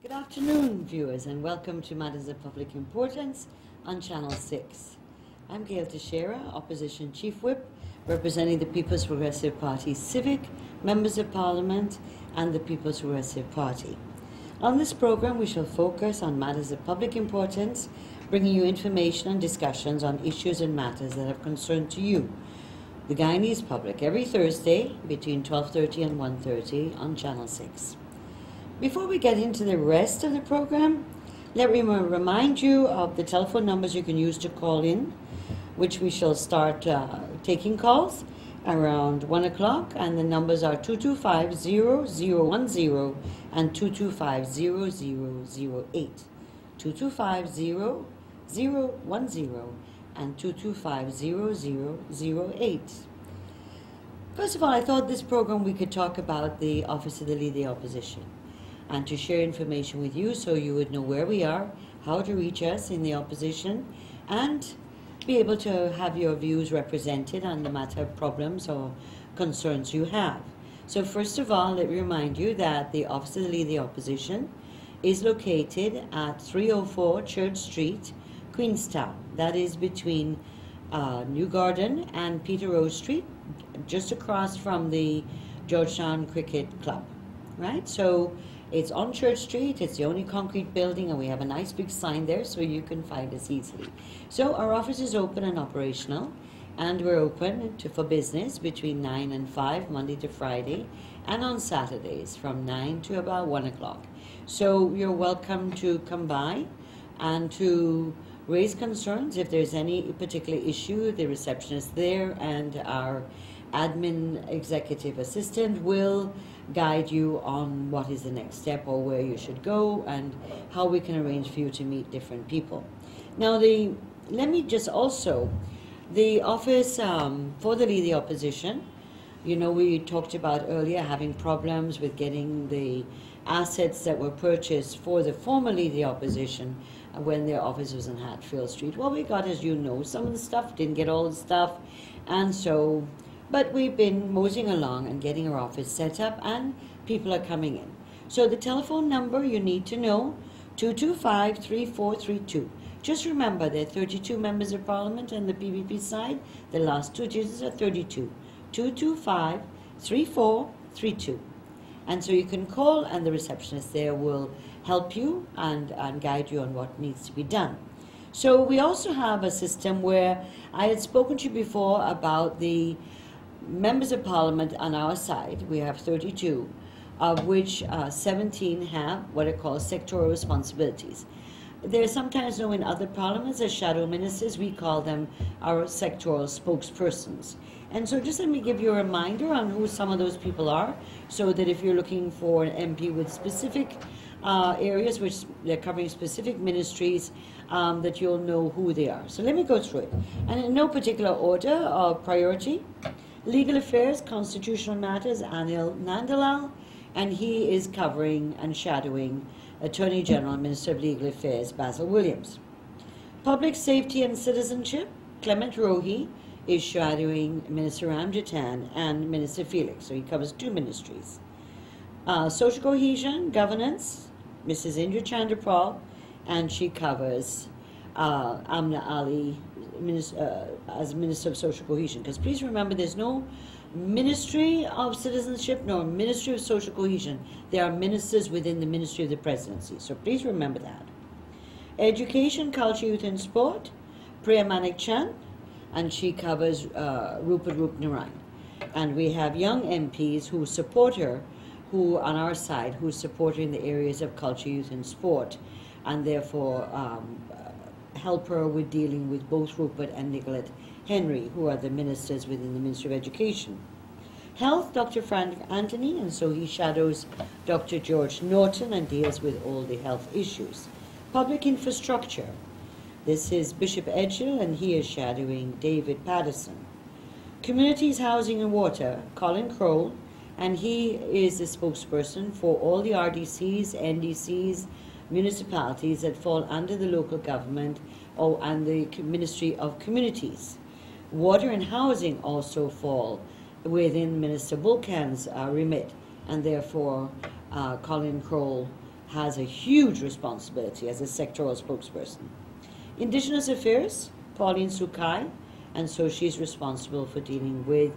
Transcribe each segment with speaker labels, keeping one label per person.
Speaker 1: Good afternoon, viewers, and welcome to Matters of Public Importance on Channel 6. I'm Gail Teixeira, Opposition Chief Whip, representing the People's Progressive Party Civic, Members of Parliament, and the People's Progressive Party. On this program, we shall focus on matters of public importance, bringing you information and discussions on issues and matters that have concern to you, the Guyanese public, every Thursday between 12:30 and 1:30 on Channel 6. Before we get into the rest of the program, let me remind you of the telephone numbers you can use to call in, which we shall start taking calls around 1 o'clock, and the numbers are 225-0010 and 225-0008. 225-0010 and 225-0008. First of all, I thought this program we could talk about the Office of the Leader of the Opposition, and to share information with you so you would know where we are, how to reach us in the opposition, and be able to have your views represented on the matter of problems or concerns you have. So first of all, let me remind you that the Office of the Leader of the Opposition is located at 304 Church Street, Queenstown. That is between New Garden and Peter Rose Street, just across from the Georgetown Cricket Club, right? So it's on Church Street, it's the only concrete building, and we have a nice big sign there so you can find us easily. So our office is open and operational, and we're open for business between 9 and 5, Monday to Friday, and on Saturdays from 9 to about 1 o'clock. So you're welcome to come by and to raise concerns. If there's any particular issue, the receptionist there and our admin executive assistant will guide you on what is the next step or where you should go and how we can arrange for you to meet different people. Now, let me just also, the office for the Leader of the Opposition, you know, we talked about earlier having problems with getting the assets that were purchased for the former Leader of the Opposition when their office was on Hatfield Street. Well, we got, as you know, some of the stuff, didn't get all the stuff, and so but we've been moseying along and getting our office set up, and people are coming in. So the telephone number you need to know, 225-3432. Just remember, there are 32 members of Parliament on the PPP side. The last two digits are 32. 225-3432. And so you can call, and the receptionist there will help you and guide you on what needs to be done. So we also have a system where I had spoken to you before about the members of Parliament on our side. We have 32, of which 17 have what are called sectoral responsibilities. They're sometimes known in other parliaments as shadow ministers. We call them our sectoral spokespersons. And so just let me give you a reminder on who some of those people are, so that if you're looking for an MP with specific areas which they're covering specific ministries, that you'll know who they are. So let me go through it. And in no particular order of priority: Legal Affairs, Constitutional Matters, Anil Nandalal, and he is covering and shadowing Attorney General and Minister of Legal Affairs, Basil Williams. Public Safety and Citizenship, Clement Rohi is shadowing Minister Ramjatan and Minister Felix, so he covers two ministries. Social Cohesion, Governance, Mrs. Indra Chandrapal, and she covers Amna Ali as Minister of Social Cohesion, because please remember, there's no Ministry of Citizenship nor Ministry of Social Cohesion. There are ministers within the Ministry of the Presidency, so please remember that. Education, Culture, Youth and Sport, Priya Manik Chand, and she covers Rupert Rupnarayan. And we have young MPs who support her, who on our side, who support her in the areas of culture, youth and sport, and therefore help her with dealing with both Rupert and Nicolette Henry, who are the ministers within the Ministry of Education. Health, Dr. Frank Anthony, and so he shadows Dr. George Norton and deals with all the health issues. Public Infrastructure, this is Bishop Edghill, and he is shadowing David Patterson. Communities, Housing and Water, Colin Crowell, and he is the spokesperson for all the RDCs, NDCs, municipalities that fall under the local government and the Ministry of Communities. Water and housing also fall within Minister Bulkan's remit, and therefore Colin Crowell has a huge responsibility as a sectoral spokesperson. Indigenous Affairs, Pauline Sukai, and so she's responsible for dealing with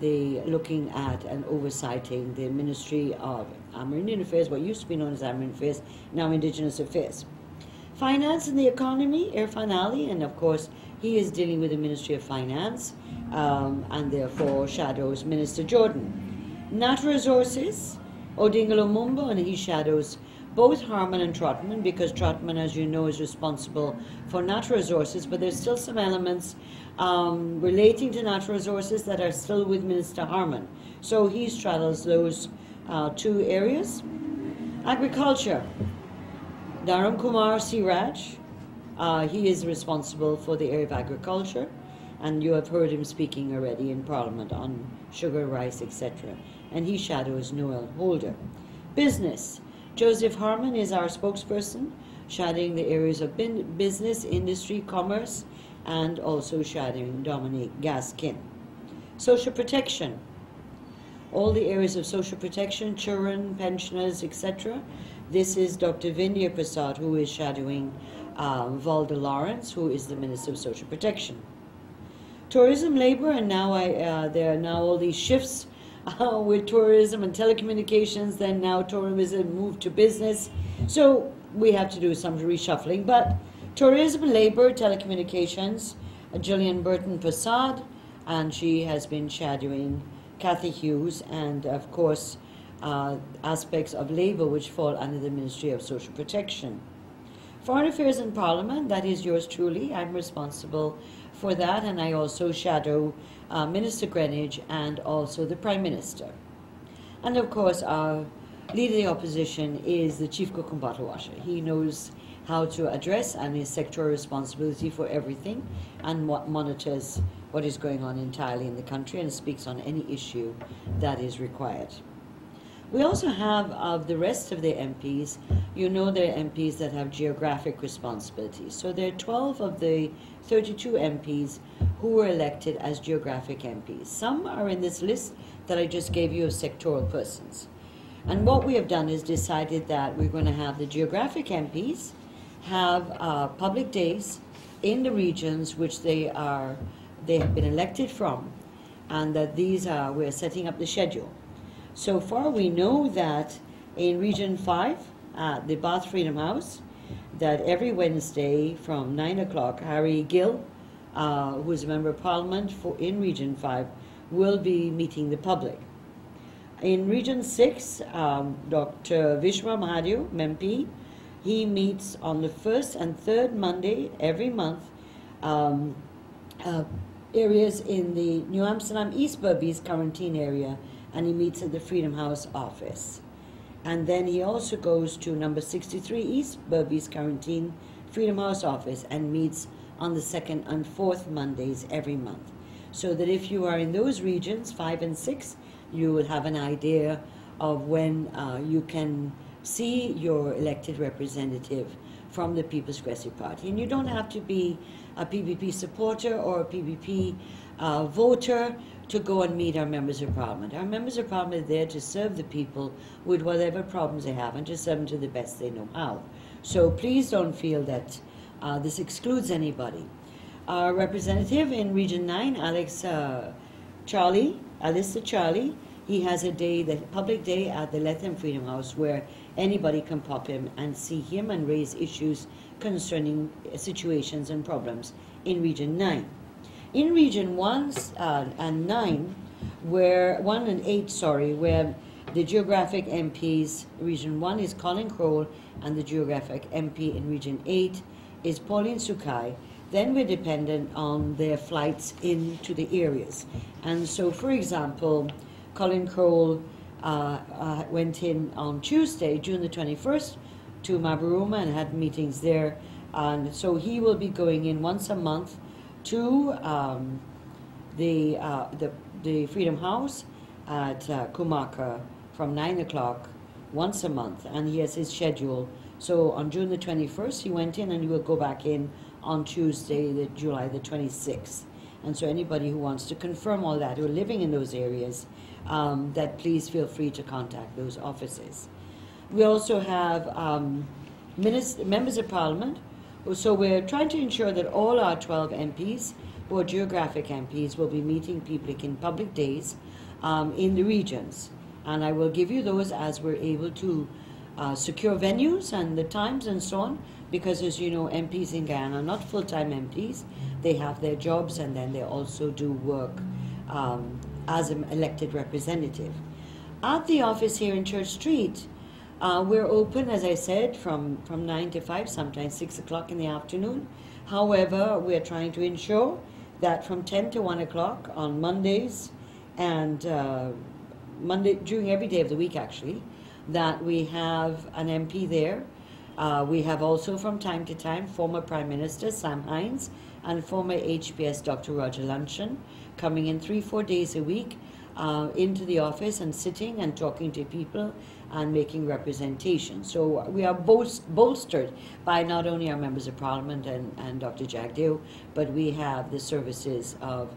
Speaker 1: looking at and oversighting the Ministry of Amerindian Affairs, what used to be known as Amerindian Affairs, now Indigenous Affairs. Finance and the Economy, Irfan Ali, and of course he is dealing with the Ministry of Finance, and therefore shadows Minister Jordan. Natural Resources, Odinga Lumumba, and he shadows both Harman and Trotman, because Trotman, as you know, is responsible for natural resources, but there's still some elements relating to natural resources that are still with Minister Harman. So he straddles those two areas. Agriculture, Dharam Kumar Siraj, he is responsible for the area of agriculture, and you have heard him speaking already in Parliament on sugar, rice, etc. And he shadows Noel Holder. Business, Joseph Harman is our spokesperson, shadowing the areas of business, industry, commerce, and also shadowing Dominique Gaskin. Social protection, all the areas of social protection, children, pensioners, etc. This is Dr. Vindya Prasad, who is shadowing Valda Lawrence, who is the Minister of Social Protection. Tourism, labor, and now there are now all these shifts with tourism and telecommunications, then now tourism moved to business. So we have to do some reshuffling. But tourism, labor, telecommunications, Gillian Burton Prasad, and she has been shadowing Kathy Hughes, and of course aspects of labor which fall under the Ministry of Social Protection. Foreign Affairs and Parliament, that is yours truly. I'm responsible for that, and I also shadow Minister Greenwich and also the Prime Minister. And of course, our leader of the opposition is the Chief Cook and Bottle Washer. He knows how to address and his sectoral responsibility for everything, and monitors what is going on entirely in the country and speaks on any issue that is required. We also have, of the rest of the MPs, you know there are MPs that have geographic responsibilities. So there are 12 of the 32 MPs who were elected as geographic MPs. Some are in this list that I just gave you of sectoral persons. And what we have done is decided that we're going to have the geographic MPs have public days in the regions which they have been elected from, and that we're setting up the schedule. So far we know that in Region 5, at the Bath Freedom House, that every Wednesday from 9 o'clock, Harry Gill, who is a Member of Parliament in Region 5, will be meeting the public. In Region 6, Dr. Vishwa Mahadev, MP, he meets on the first and third Monday every month, areas in the New Amsterdam East Berbice quarantine area, and he meets at the Freedom House office. And then he also goes to number 63 East Berbice quarantine Freedom House office and meets on the second and fourth Mondays every month. So that if you are in those regions, 5 and 6, you will have an idea of when you can see your elected representative from the People's Progressive Party. And you don't have to be a PPP supporter or a PPP voter to go and meet our members of Parliament. Our members of Parliament are there to serve the people with whatever problems they have and to serve them to the best they know how. So please don't feel that this excludes anybody. Our representative in Region 9, Alistair Charlie, he has a day, the public day at the Lethem Freedom House, where anybody can pop him and see him and raise issues concerning situations and problems in Region 9. In Region 1 and 9, where 1 and 8, where the geographic MPs, Region 1 is Colin Crowell, and the geographic MP in Region 8 is Pauline Sukai, then we're dependent on their flights into the areas. And so, for example, Colin Crowell went in on Tuesday, June the 21st, to Mabaruma and had meetings there. And so he will be going in once a month to the Freedom House at Kumaka from 9 o'clock once a month, and he has his schedule. So on June the 21st he went in, and he will go back in on Tuesday, July the 26th. And so anybody who wants to confirm all that, who are living in those areas, that please feel free to contact those offices. We also have members of Parliament. So we're trying to ensure that all our 12 MPs, who are geographic MPs, will be meeting people in public days in the regions. And I will give you those as we're able to secure venues and the times and so on, because as you know, MPs in Guyana are not full-time MPs. They have their jobs and then they also do work as an elected representative. At the office here in Church Street, we're open, as I said, from 9 to 5, sometimes 6 o'clock in the afternoon. However, we're trying to ensure that from 10 to 1 o'clock on Mondays and during every day of the week actually, that we have an MP there. We have also from time to time former Prime Minister Sam Hines and former HPS Dr. Roger Luncheon coming in 3-4 days a week into the office and sitting and talking to people and making representation. So we are bolstered by not only our members of Parliament and Dr. Jagdeo, but we have the services of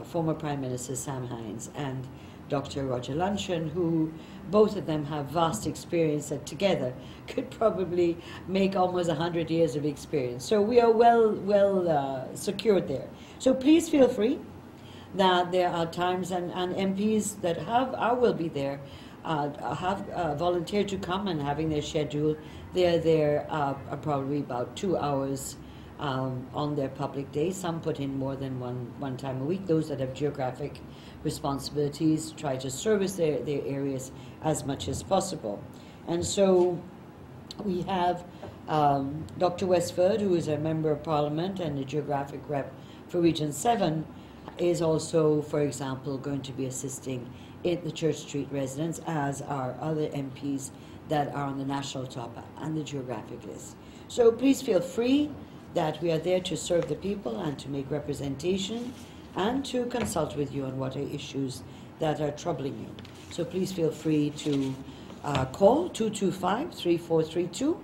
Speaker 1: former Prime Minister Sam Hines and Dr. Roger Luncheon, who both of them have vast experience that together could probably make almost 100 years of experience. So we are well secured there. So please feel free that there are times and MPs that will be there, have volunteered to come and having their schedule. They're there probably about 2 hours on their public day. Some put in more than one time a week. Those that have geographic responsibilities try to service their areas as much as possible. And so we have Dr. Westford, who is a member of Parliament and a geographic rep for Region 7, is also, for example, going to be assisting in the Church Street residents, as are other MPs that are on the national top and the geographic list. So please feel free that we are there to serve the people and to make representation and to consult with you on what are issues that are troubling you. So please feel free to call 225-3432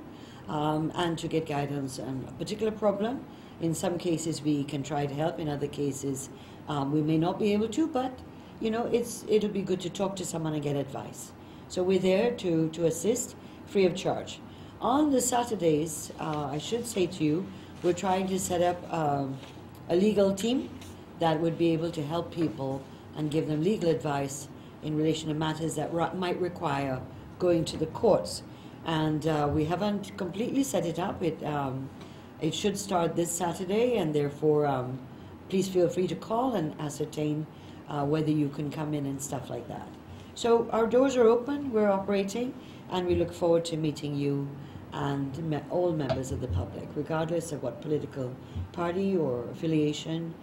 Speaker 1: and to get guidance on a particular problem. In some cases we can try to help, in other cases we may not be able to, but you know, it'll be good to talk to someone and get advice. So we're there to assist free of charge. On the Saturdays, I should say to you, we're trying to set up a legal team that would be able to help people and give them legal advice in relation to matters that might require going to the courts. And we haven't completely set it up. It should start this Saturday, and therefore please feel free to call and ascertain whether you can come in and stuff like that. So our doors are open, we're operating, and we look forward to meeting you and all members of the public, regardless of what political party or affiliation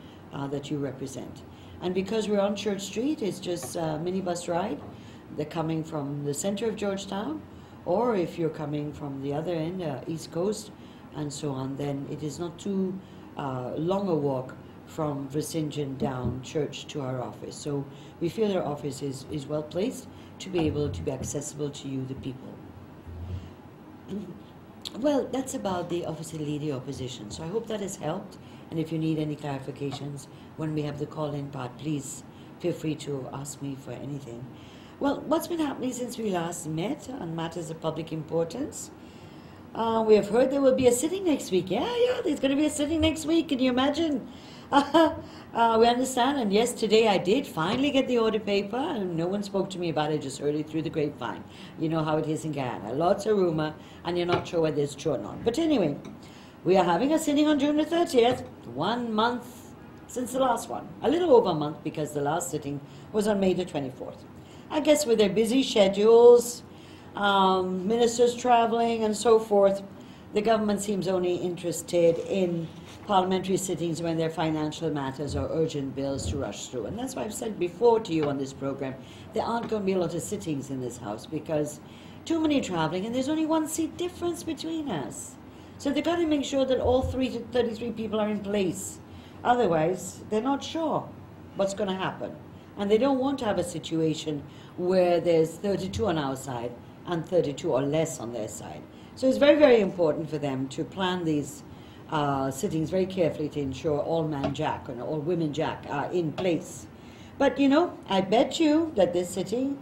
Speaker 1: that you represent. And because we're on Church Street, it's just a minibus ride. They're coming from the center of Georgetown, or if you're coming from the other end, East Coast, and so on, then it is not too long a walk from Versingeon down Church to our office. So we feel our office is well placed to be able to be accessible to you, the people. Well, that's about the Office of Leader Opposition. So I hope that has helped. And if you need any clarifications when we have the call-in part, please feel free to ask me for anything. Well, what's been happening since we last met on matters of public importance? We have heard there will be a sitting next week. Yeah, there's going to be a sitting next week. Can you imagine? We understand, and yes, today I did finally get the order paper, and no one spoke to me about it, just heard it through the grapevine. You know how it is in Guyana. Lots of rumor, and you're not sure whether it's true or not. But anyway, we are having a sitting on June the 30th, 1 month since the last one. A little over a month, because the last sitting was on May the 24th. I guess with their busy schedules, ministers traveling and so forth, the government seems only interested in parliamentary sittings when there are financial matters or urgent bills to rush through. And that's why I've said before to you on this program, there aren't going to be a lot of sittings in this House because too many traveling, and there's only 1 seat difference between us. So they've got to make sure that all 33 people are in place. Otherwise, they're not sure what's going to happen. And they don't want to have a situation where there's 32 on our side and 32 or less on their side. So it's very, very important for them to plan these sittings very carefully to ensure all man jack and all women jack are in place. But you know, I bet you that this sitting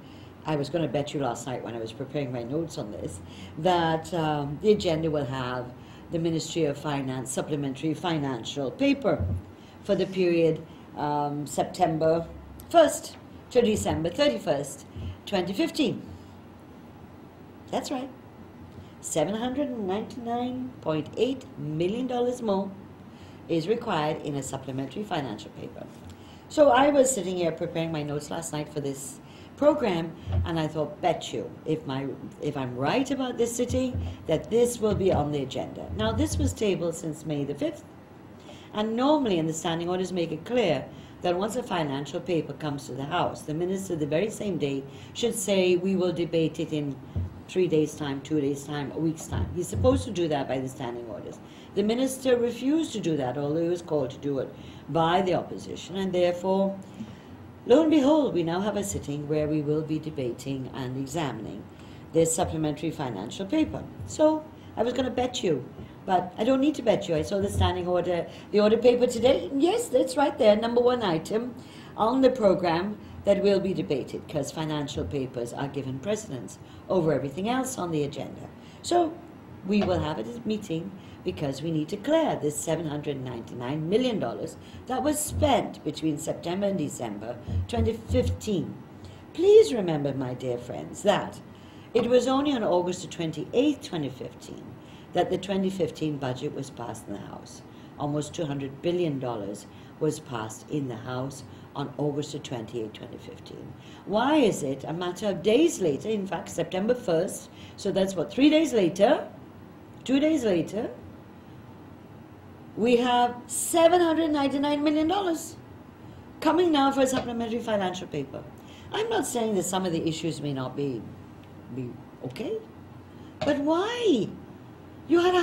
Speaker 1: I was going to bet you last night when I was preparing my notes on this, that the agenda will have the Ministry of Finance supplementary financial paper for the period September 1st to December 31st, 2015. That's right. $799.8 million more is required in a supplementary financial paper. So I was sitting here preparing my notes last night for this program, and I thought, bet you, if I'm right about this city, that this will be on the agenda. Now, this was tabled since May the 5th, and normally in the standing orders make it clear that once a financial paper comes to the House, the minister the very same day should say, we will debate it in 3 days' time, 2 days' time, a week's time. He's supposed to do that by the standing orders. The minister refused to do that, although he was called to do it by the opposition, and therefore, lo and behold, we now have a sitting where we will be debating and examining this supplementary financial paper. So I was going to bet you, but I don't need to bet you. I saw the standing order, the order paper today. Yes, that's right there, number one item on the program that will be debated, because financial papers are given precedence over everything else on the agenda. So we will have a meeting because we need to clear this $799 million that was spent between September and December 2015. Please remember, my dear friends, that it was only on August 28, 2015, that the 2015 budget was passed in the House. Almost $200 billion was passed in the House on August 28, 2015. Why is it a matter of days later, in fact, September 1st, so that's what, 3 days later, 2 days later, we have $799 million coming now for a supplementary financial paper. I'm not saying that some of the issues may not be okay, but why? You had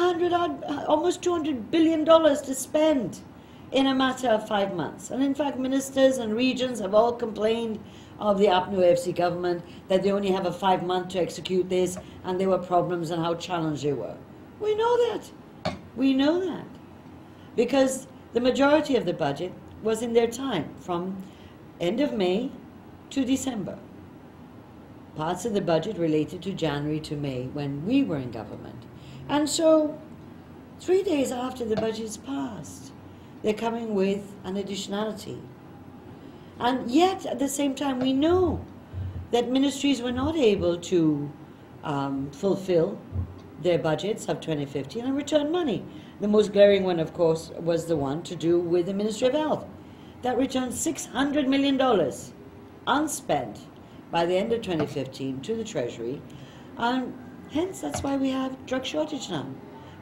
Speaker 1: almost $200 billion to spend in a matter of 5 months. And in fact, ministers and regions have all complained of the APNU AFC government that they only have a 5 month to execute this, and there were problems and how challenged they were. We know that. We know that. Because the majority of the budget was in their time, from end of May to December. Parts of the budget related to January to May when we were in government. And so, 3 days after the budget is passed, they're coming with an additionality. And yet, at the same time, we know that ministries were not able to fulfill their budgets of 2015 and return money. The most glaring one, of course, was the one to do with the Ministry of Health. That returned $600 million unspent by the end of 2015 to the Treasury. And hence, that's why we have drug shortage now.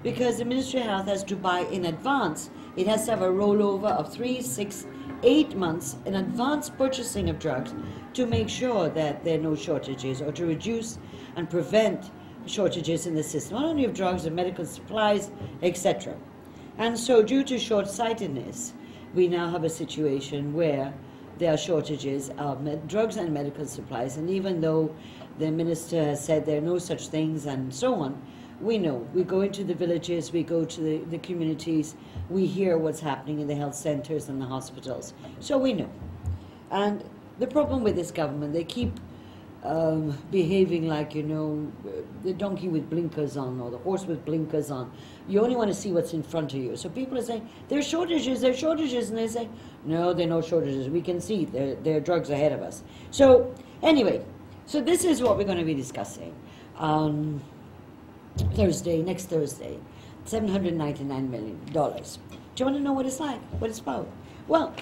Speaker 1: Because the Ministry of Health has to buy in advance. It has to have a rollover of 3, 6, 8 months in advance purchasing of drugs to make sure that there are no shortages, or to reduce and prevent shortages in the system, not only of drugs, of medical supplies, etc. And so due to short-sightedness, we now have a situation where there are shortages of drugs and medical supplies, and even though the minister has said there are no such things and so on, we know. We go into the villages, we go to the communities, we hear what's happening in the health centers and the hospitals, so we know. And the problem with this government, they keep behaving like, you know, the donkey with blinkers on, or the horse with blinkers on. You only want to see what's in front of you. So people are saying, there's shortages, and they say, no, there are no shortages. We can see there are drugs ahead of us. So anyway, so this is what we're going to be discussing on Thursday, next Thursday, $799 million. Do you want to know what it's like, what it's about? Well,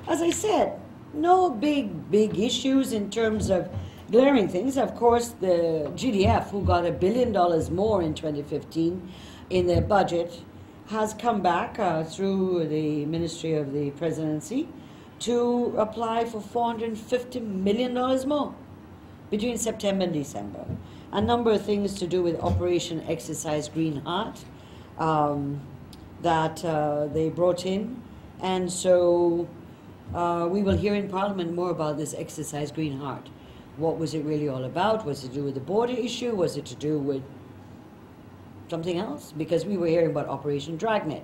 Speaker 1: as I said, no big issues in terms of glaring things. Of course, the GDF, who got $1 billion more in 2015 in their budget, has come back through the Ministry of the Presidency to apply for $450 million more between September and December. A number of things to do with Operation Exercise Green Heart that they brought in. And so we will hear in Parliament more about this Exercise Green Heart. What was it really all about? Was it to do with the border issue? Was it to do with something else? Because we were hearing about Operation Dragnet.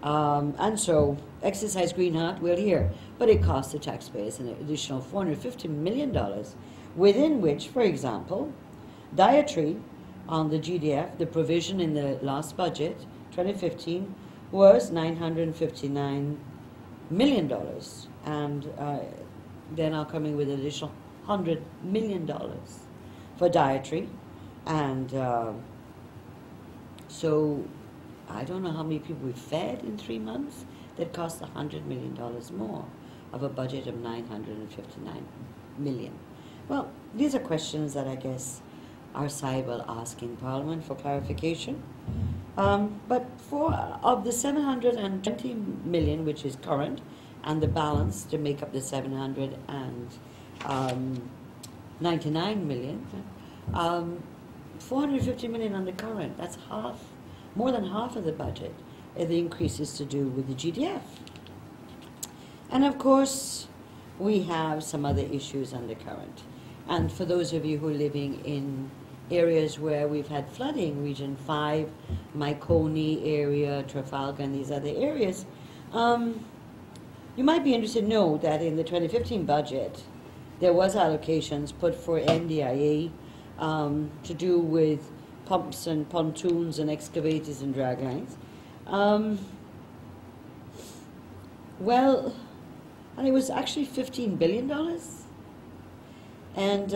Speaker 1: And so, Exercise Green Heart, we'll hear. But it cost the taxpayers an additional $450 million, within which, for example, dietary on the GDF, the provision in the last budget, 2015, was $959 million. And they're now coming with an additional $100 million for dietary. And so I don't know how many people we've fed in 3 months. That cost $100 million more of a budget of $959 million. Well, these are questions that I guess our side will ask in Parliament for clarification. But of the $720 million, which is current, and the balance to make up the $799 million, $450 million on the current. That's more than half of the budget. The increase is to do with the GDF. And of course, we have some other issues on the current. And for those of you who are living in areas where we've had flooding, Region 5, Mycone area, Trafalgar, and these other areas, you might be interested to know that in the 2015 budget, there was allocations put for NDIA to do with pumps and pontoons and excavators and draglines. Well, and it was actually $15 billion. And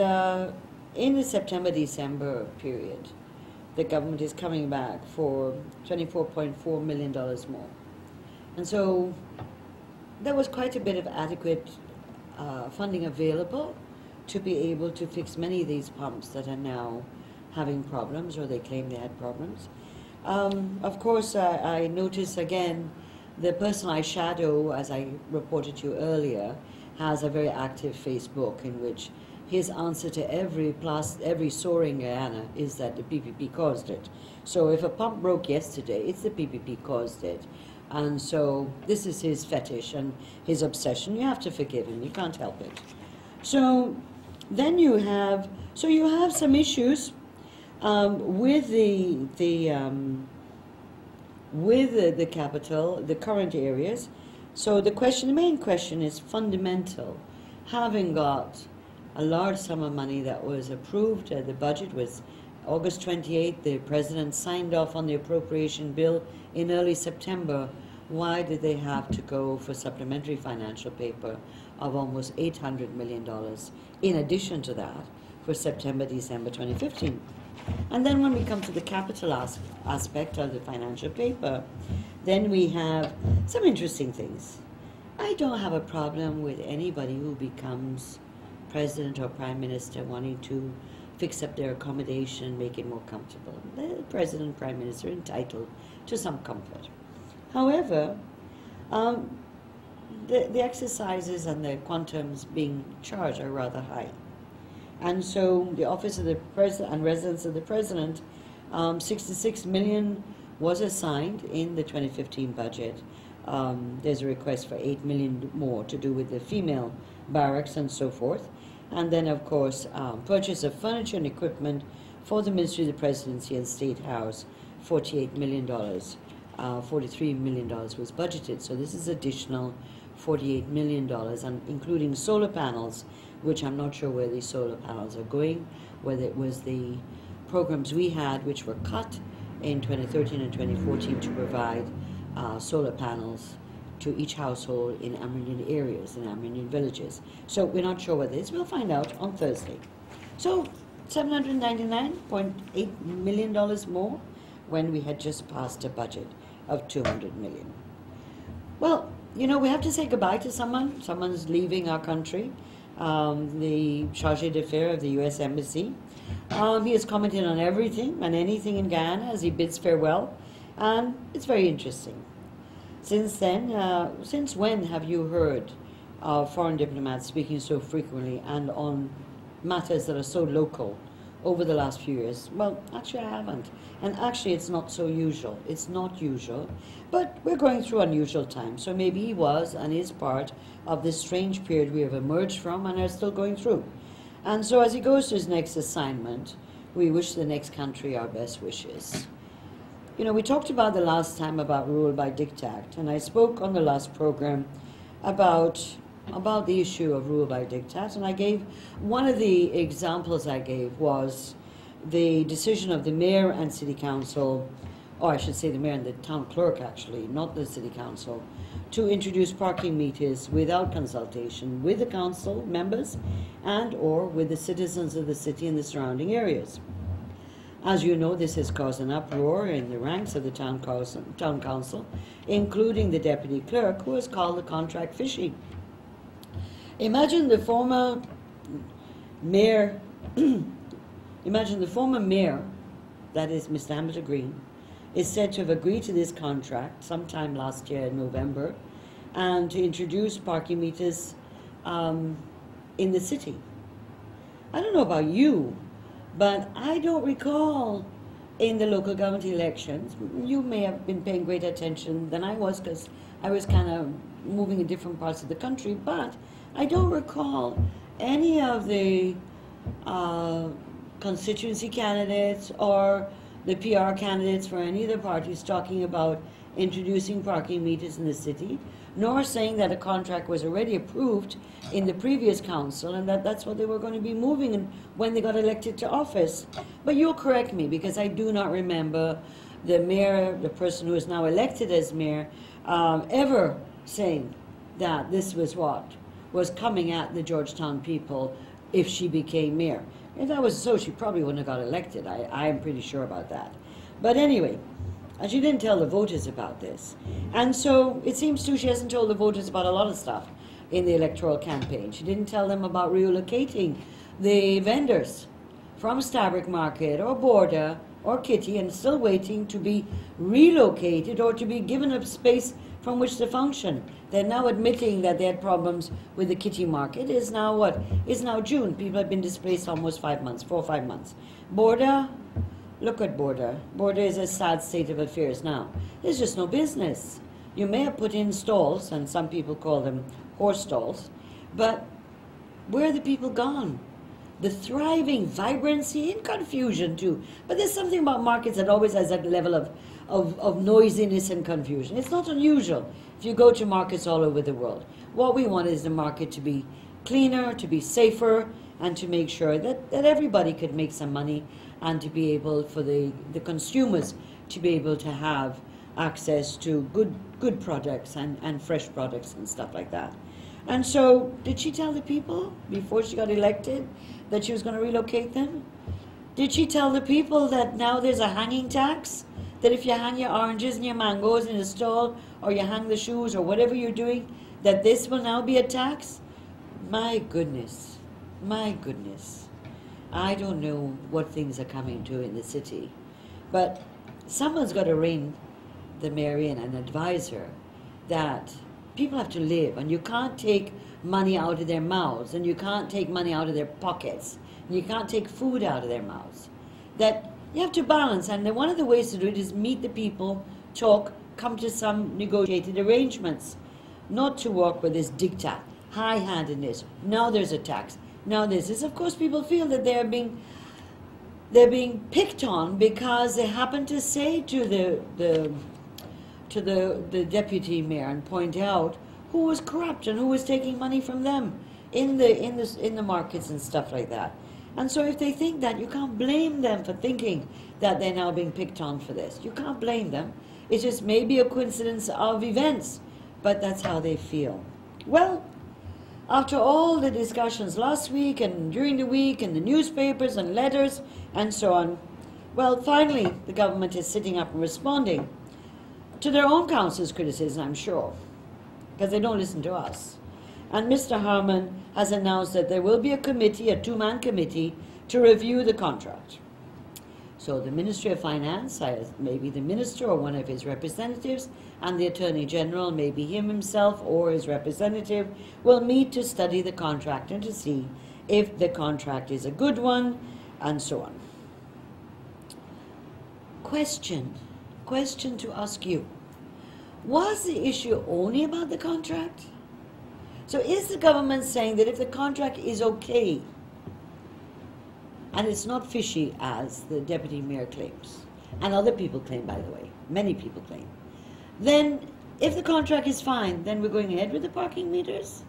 Speaker 1: in the September-December period, the government is coming back for $24.4 million more. And so there was quite a bit of adequate funding available to be able to fix many of these pumps that are now having problems, or they claim they had problems. Of course, I notice again, the person I shadow, as I reported to you earlier, has a very active Facebook in which his answer to every soar in Guyana is that the PPP caused it. So if a pump broke yesterday, it's the PPP caused it. And so this is his fetish and his obsession. You have to forgive him. You can't help it. So then you have some issues with the capital, the current areas. So the main question is fundamental. Having got a large sum of money that was approved, the budget was August 28th, the President signed off on the appropriation bill in early September. Why did they have to go for supplementary financial paper of almost $800 million in addition to that for September, December 2015? And then when we come to the capital aspect of the financial paper, then we have some interesting things. I don't have a problem with anybody who becomes president or prime minister wanting to fix up their accommodation, make it more comfortable. The president, prime minister are entitled to some comfort. However, the exercises and the quantums being charged are rather high. And so the office of the president and residence of the president, $66 million was assigned in the 2015 budget. There's a request for $8 million more to do with the female barracks and so forth. And then, of course, purchase of furniture and equipment for the Ministry of the Presidency and State House, $48 million. $43 million was budgeted. So this is additional $48 million, and including solar panels, which I'm not sure where these solar panels are going, whether it was the programs we had, which were cut in 2013 and 2014 to provide solar panels to each household in Amerindian areas, in Amerindian villages. So we're not sure what it is. We'll find out on Thursday. So $799.8 million more when we had just passed a budget of $200 million. Well, you know, we have to say goodbye to someone. Someone's leaving our country. The Chargé d'Affaires of the U.S. Embassy. He has commented on everything and anything in Guyana as he bids farewell, and it's very interesting. Since then, since when have you heard foreign diplomats speaking so frequently and on matters that are so local over the last few years? Well, actually I haven't. And actually it's not so usual. It's not usual. But we're going through unusual times. So maybe he was and is part of this strange period we have emerged from and are still going through. And so as he goes to his next assignment, we wish the next country our best wishes. You know, we talked about the last time about rule by diktat, and I spoke on the last program about about the issue of rule by diktat, and I gave, one of the examples I gave was the decision of the mayor and city council, or I should say the mayor and the town clerk actually, not the city council, to introduce parking meters without consultation with the council members and or with the citizens of the city and the surrounding areas. As you know, this has caused an uproar in the ranks of the town council, including the deputy clerk, who has called the contract fishy. Imagine the former mayor, that is Mr. Hamilton Green, is said to have agreed to this contract sometime last year in November, and to introduce parking meters in the city. I don't know about you, but I don't recall in the local government elections, you may have been paying greater attention than I was, because I was kind of moving in different parts of the country, but I don't recall any of the constituency candidates or the PR candidates for any of the parties talking about introducing parking meters in the city, nor saying that a contract was already approved in the previous council and that that's what they were going to be moving and when they got elected to office. But you'll correct me, because I do not remember the mayor, the person who is now elected as mayor, ever saying that this was what was coming at the Georgetown people if she became mayor. If that was so, she probably wouldn't have got elected. I am pretty sure about that. But anyway, and she didn't tell the voters about this. And so it seems too she hasn't told the voters about a lot of stuff in the electoral campaign. She didn't tell them about relocating the vendors from Stabrick Market or Border or Kitty, and still waiting to be relocated or to be given a space from which to function. They're now admitting that they had problems with the Kitty Market. It is now what? It's now June. People have been displaced almost 5 months, 4 or 5 months. Border, look at Border. Border is a sad state of affairs now. There's just no business. You may have put in stalls, and some people call them horse stalls, but where are the people gone? The thriving vibrancy and confusion too. But there's something about markets that always has that level of noisiness and confusion. It's not unusual if you go to markets all over the world. What we want is the market to be cleaner, to be safer, and to make sure that everybody could make some money, and to be able for the consumers to be able to have access to good products and fresh products and stuff like that. And so, did she tell the people before she got elected that she was going to relocate them? Did she tell the people that now there's a hanging tax? That if you hang your oranges and your mangoes in a stall, or you hang the shoes, or whatever you're doing, that this will now be a tax? My goodness. My goodness. I don't know what things are coming to in the city. But someone's got to rein the mayor in and advise her that people have to live, and you can't take money out of their mouths, and you can't take money out of their pockets, and you can't take food out of their mouths. That you have to balance, and one of the ways to do it is meet the people, talk, come to some negotiated arrangements, not to work with this diktat, high-handedness. Now there's a tax. Now there's this. Of course, people feel that they're being picked on because they happen to say to the deputy mayor and point out who was corrupt and who was taking money from them in the markets and stuff like that. And so if they think that, you can't blame them for thinking that they're now being picked on for this. You can't blame them. It's just maybe a coincidence of events, but that's how they feel. Well, after all the discussions last week and during the week and the newspapers and letters and so on, well, finally the government is sitting up and responding to their own council's criticism, I'm sure, because they don't listen to us. And Mr. Harman has announced that there will be a committee, a two-man committee, to review the contract. So the Ministry of Finance, maybe the minister or one of his representatives, and the Attorney General, maybe him himself or his representative, will meet to study the contract and to see if the contract is a good one, and so on. Question to ask you. Was the issue only about the contract? So is the government saying that if the contract is okay, and it's not fishy as the deputy mayor claims, and other people claim, by the way, many people claim, then if the contract is fine, then we're going ahead with the parking meters?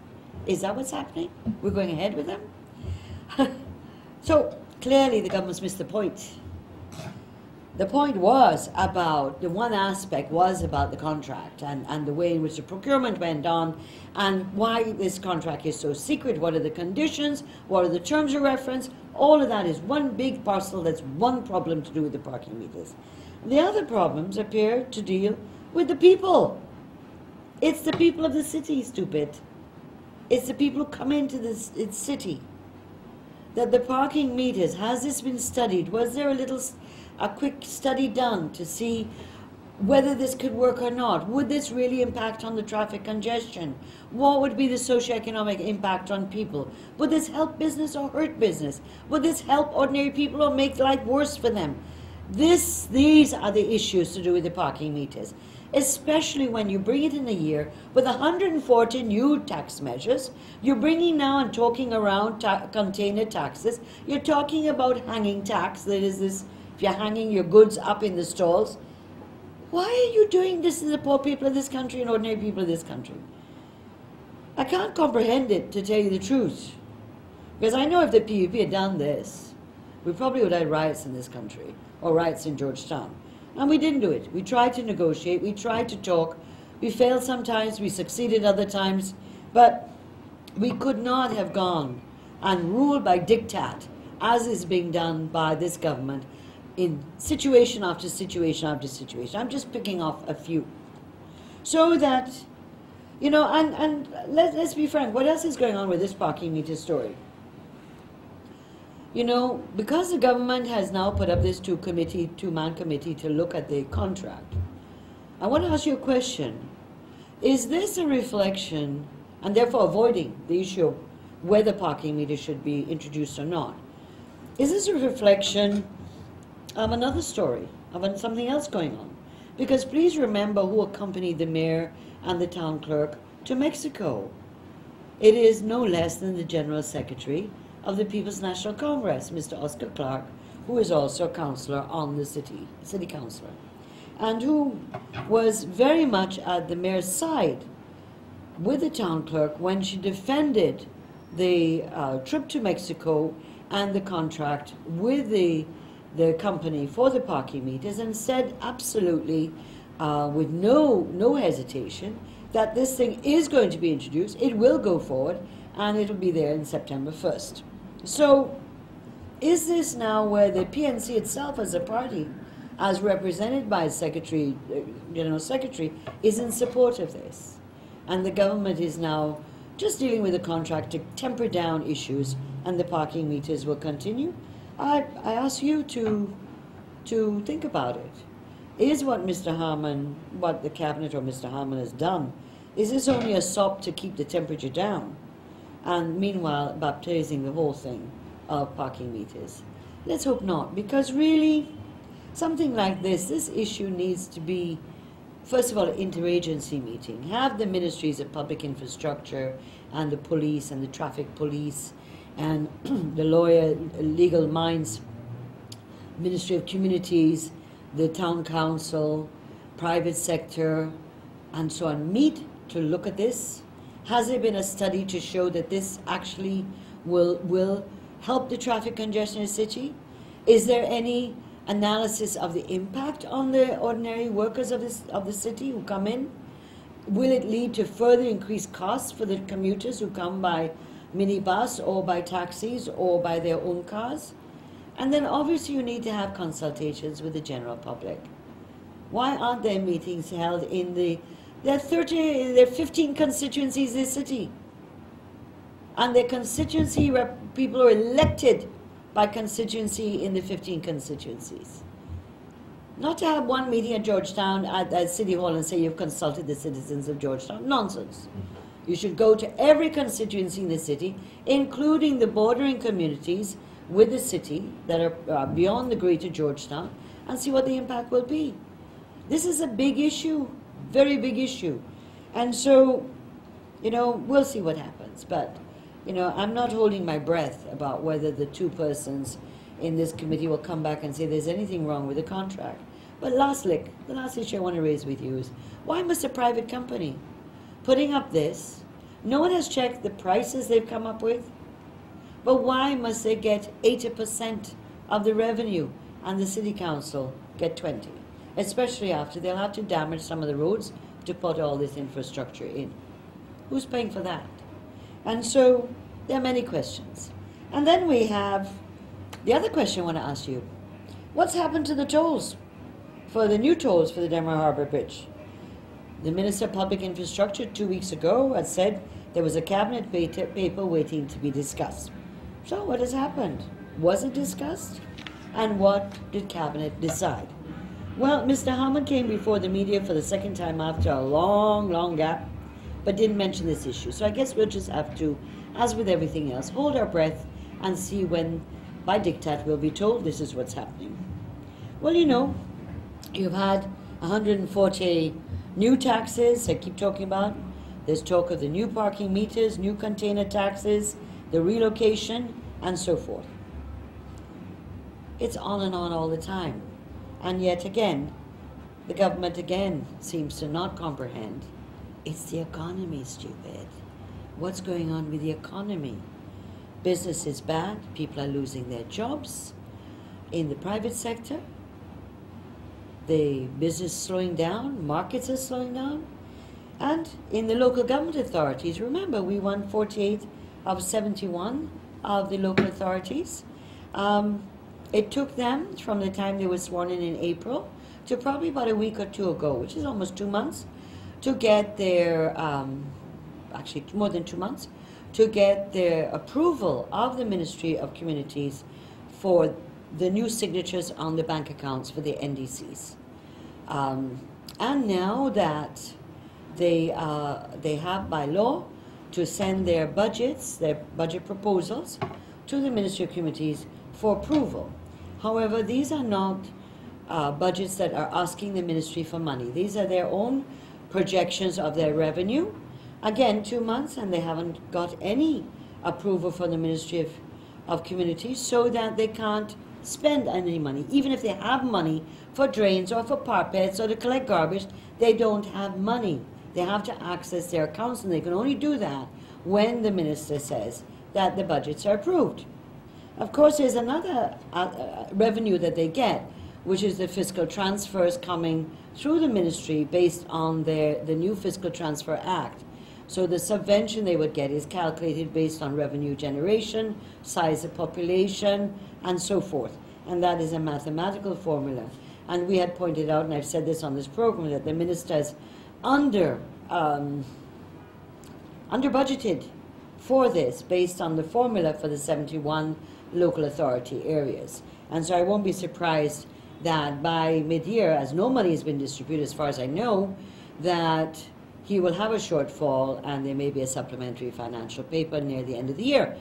Speaker 1: Is that what's happening? We're going ahead with them? So clearly the government's missed the point. The point was about, the one aspect was about the contract and the way in which the procurement went on and why this contract is so secret, what are the conditions, what are the terms of reference. All of that is one big parcel. That's one problem to do with the parking meters. The other problems appear to deal with the people. It's the people of the city, stupid. It's the people who come into this city. That the parking meters, has this been studied? Was there a quick study done to see whether this could work or not? Would this really impact on the traffic congestion? What would be the socioeconomic impact on people? Would this help business or hurt business? Would this help ordinary people or make life worse for them? These are the issues to do with the parking meters, especially when you bring it in a year with 140 new tax measures. You're bringing now and talking around container taxes. You're talking about hanging tax. That is this, if you're hanging your goods up in the stalls. Why are you doing this to the poor people of this country and ordinary people of this country? I can't comprehend it, to tell you the truth. Because I know if the PPP had done this, we probably would have had riots in this country, or riots in Georgetown. And we didn't do it. We tried to negotiate, we tried to talk. We failed sometimes, we succeeded other times, but we could not have gone and ruled by diktat, as is being done by this government, in situation after situation after situation. I'm just picking off a few. So that, you know, and let's be frank, what else is going on with this parking meter story? You know, because the government has now put up this two-man committee to look at the contract, I want to ask you a question. Is this a reflection, and therefore avoiding the issue of whether parking meters should be introduced or not, is this a reflection of another story, of something else going on? Because please remember who accompanied the mayor and the town clerk to Mexico. It is no less than the General Secretary of the People's National Congress, Mr. Oscar Clark, who is also a councillor on the city councillor, and who was very much at the mayor's side with the town clerk when she defended the trip to Mexico and the contract with the company for the parking meters, and said absolutely with no hesitation that this thing is going to be introduced, it will go forward, and it will be there in September 1st. So is this now where the PNC itself as a party, as represented by its General Secretary, is in support of this? And the government is now just dealing with the contract to temper down issues, and the parking meters will continue? I ask you to think about it. Is what Mr. Harman, what the Cabinet or Mr. Harman has done, is this only a sop to keep the temperature down, and meanwhile baptizing the whole thing of parking meters? Let's hope not, because really something like this issue needs to be, first of all, an interagency meeting. Have the ministries of public infrastructure and the police and the traffic police and the legal minds, Ministry of Communities, the town council, private sector, and so on, meet to look at this. Has there been a study to show that this actually will help the traffic congestion in the city? Is there any analysis of the impact on the ordinary workers of the city who come in? Will it lead to further increased costs for the commuters who come by minibus or by taxis or by their own cars? And then obviously you need to have consultations with the general public. Why aren't there meetings held in there are 15 constituencies in the city, and their constituency people are elected by constituency in the 15 constituencies. Not to have one meeting at Georgetown at City Hall and say you've consulted the citizens of Georgetown. Nonsense. You should go to every constituency in the city, including the bordering communities with the city that are beyond the greater Georgetown, and see what the impact will be. This is a big issue, very big issue. And so, you know, we'll see what happens. But, you know, I'm not holding my breath about whether the two persons in this committee will come back and say there's anything wrong with the contract. But the last issue I want to raise with you is, why must a private company putting up this, No one has checked the prices they've come up with. But why must they get 80% of the revenue and the city council get 20? Especially after they'll have to damage some of the roads to put all this infrastructure in. Who's paying for that? And so there are many questions. And then we have the other question I want to ask you. What's happened to the tolls? For the new tolls for the Denver Harbor Bridge? The Minister of Public Infrastructure 2 weeks ago had said there was a cabinet paper waiting to be discussed. So what has happened? Was it discussed? And what did cabinet decide? Well, Mr. Hammond came before the media for the second time after a long, long gap, but didn't mention this issue. So I guess we'll just have to, as with everything else, hold our breath and see when, by diktat, we'll be told this is what's happening. Well, you know, you've had 140 new taxes I keep talking about. There's talk of the new parking meters, new container taxes, the relocation, and so forth. It's on and on all the time. And yet again, the government again seems to not comprehend. It's the economy, stupid. What's going on with the economy? Business is bad. People are losing their jobs in the private sector. The business is slowing down. Markets are slowing down. And in the local government authorities, remember, we won 48 of 71 of the local authorities. It took them from the time they were sworn in April to probably about a week or two ago, which is almost 2 months, to get their, actually more than 2 months, to get their approval of the Ministry of Communities for the new signatures on the bank accounts for the NDCs. And now that they have by law to send their budgets, their budget proposals, to the Ministry of Communities for approval. However, these are not budgets that are asking the ministry for money. These are their own projections of their revenue. Again, 2 months, and they haven't got any approval from the Ministry of Communities, so that they can't spend any money. Even if they have money for drains or for parapets or to collect garbage, they don't have money. They have to access their accounts, and they can only do that when the minister says that the budgets are approved. Of course, there's another revenue that they get, which is the fiscal transfers coming through the ministry based on the new Fiscal Transfer Act. So the subvention they would get is calculated based on revenue generation, size of population, and so forth. And that is a mathematical formula. And we had pointed out, and I've said this on this program, that the ministers under budgeted for this based on the formula for the 71 local authority areas. And so I won't be surprised that by mid-year, as no money has been distributed as far as I know, that he will have a shortfall and there may be a supplementary financial paper near the end of the year.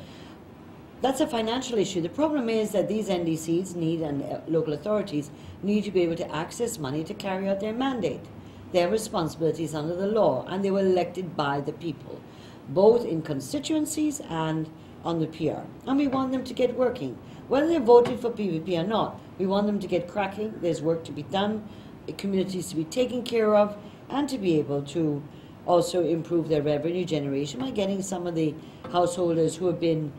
Speaker 1: That's a financial issue. The problem is that these NDCs need, and local authorities need to be able to access money to carry out their mandate, their responsibilities under the law, and they were elected by the people, both in constituencies and on the PR. And we want them to get working. Whether they voted for PPP or not, we want them to get cracking. There's work to be done, communities to be taken care of, and to be able to also improve their revenue generation by getting some of the householders who have been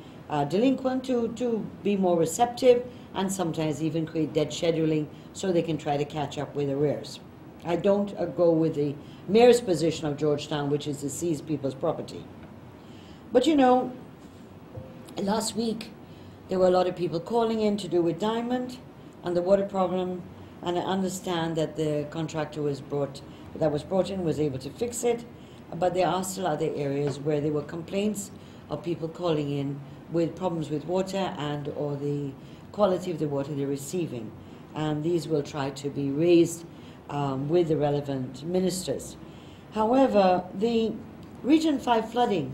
Speaker 1: delinquent to be more receptive, and sometimes even create debt scheduling so they can try to catch up with arrears. I don't go with the mayor's position of Georgetown, which is to seize people's property. But you know, last week there were a lot of people calling in to do with Diamond and the water problem, and I understand that the contractor that was brought in was able to fix it, but there are still other areas where there were complaints of people calling in with problems with water and or the quality of the water they're receiving, and these will try to be raised with the relevant ministers. However, the Region 5 flooding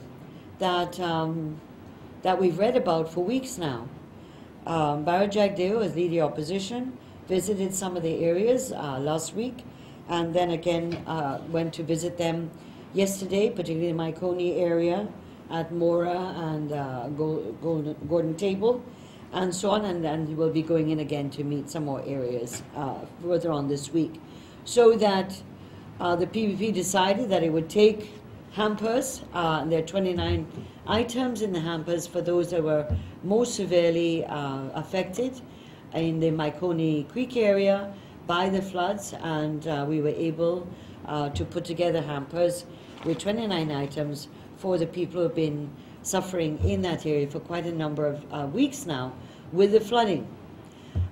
Speaker 1: that we've read about for weeks now, Barra Jagdeo, as leader of opposition, visited some of the areas last week, and then again went to visit them yesterday, particularly in my Coney area at Mora and Gordon Table, and so on, and we'll be going in again to meet some more areas further on this week. So that the PPP decided that it would take hampers. There are 29 items in the hampers for those that were most severely affected in the Maikoni Creek area by the floods, and we were able to put together hampers with 29 items for the people who have been suffering in that area for quite a number of weeks now with the flooding.